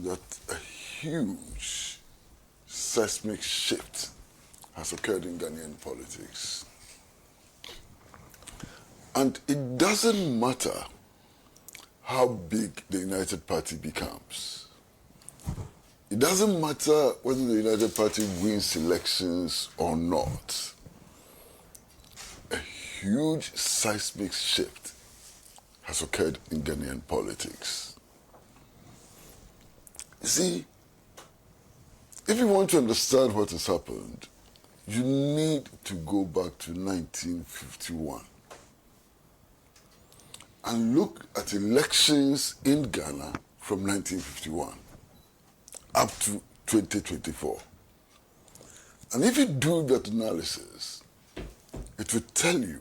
that a huge seismic shift has occurred in Ghanaian politics. And it doesn't matter how big the United Party becomes. It doesn't matter whether the United Party wins elections or not. A huge seismic shift has occurred in Ghanaian politics. You see, if you want to understand what has happened, you need to go back to 1951 and look at elections in Ghana from 1951 up to 2024. And if you do that analysis, it will tell you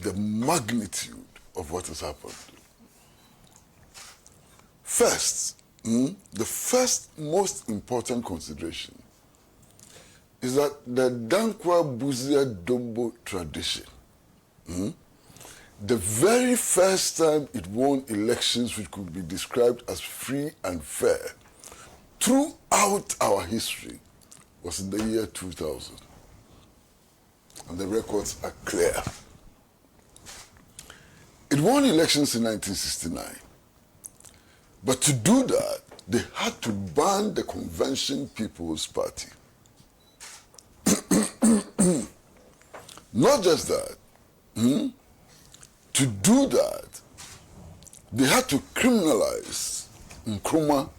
the magnitude of what has happened. First, the first most important consideration is that the Dankwa Buzia Dombo tradition, the very first time it won elections which could be described as free and fair throughout our history was in the year 2000. And the records are clear. It won elections in 1969. But to do that, they had to ban the Convention People's Party. Not just that, to do that, they had to criminalize Nkrumah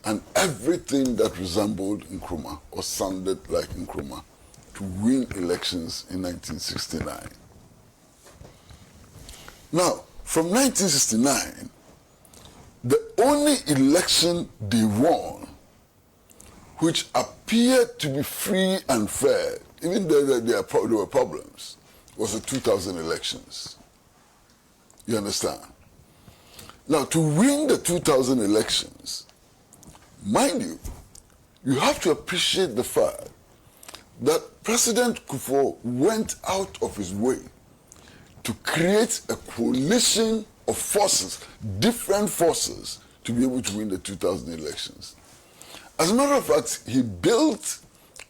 and everything that resembled Nkrumah or sounded like Nkrumah to win elections in 1969. Now, from 1969, the only election they won, which appeared to be free and fair, even though there were problems, was the 2000 elections. You understand? Now, to win the 2000 elections, mind you, you have to appreciate the fact that President Kufuor went out of his way to create a coalition of forces, different forces, to be able to win the 2000 elections. As a matter of fact, he built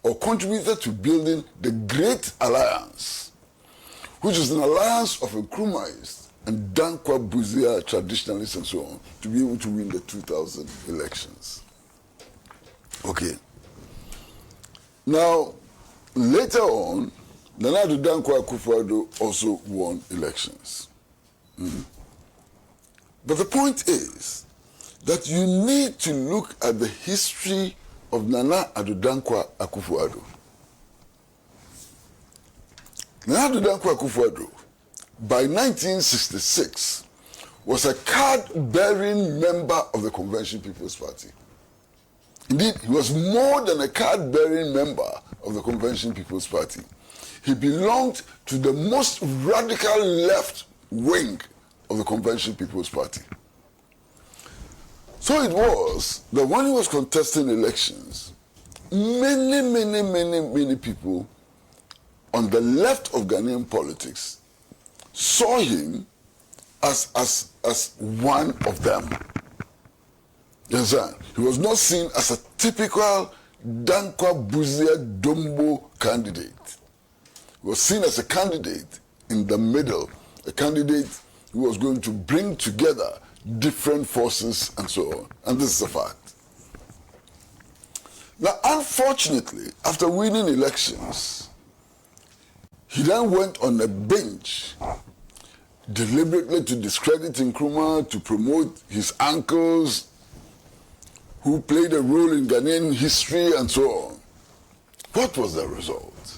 or contributed to building the Great Alliance, which is an alliance of Nkrumahs and Dankwa Buzia traditionalists and so on, to be able to win the 2000 elections. Okay. Now, later on, Nana Addo Dankwa Akufo-Addo also won elections. But the point is that you need to look at the history of Nana Addo Dankwa Akufo-Addo. Nana Addo Dankwa Akufo-Addo, by 1966, was a card-bearing member of the Convention People's Party. Indeed, he was more than a card-bearing member of the Convention People's Party. He belonged to the most radical left wing of the Convention People's Party. So it was that when he was contesting elections, many people on the left of Ghanaian politics saw him as one of them. You understand? He was not seen as a typical Dankwa Buzia Dombo candidate. He was seen as a candidate in the middle, a candidate who was going to bring together different forces and so on. And this is a fact. Now, unfortunately, after winning elections, he then went on a bench deliberately to discredit Nkrumah, to promote his uncles who played a role in Ghanaian history and so on. What was the result?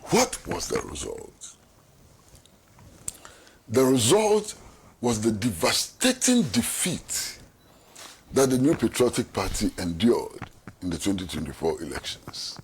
What was the result? The result was the devastating defeat that the New Patriotic Party endured in the 2024 elections.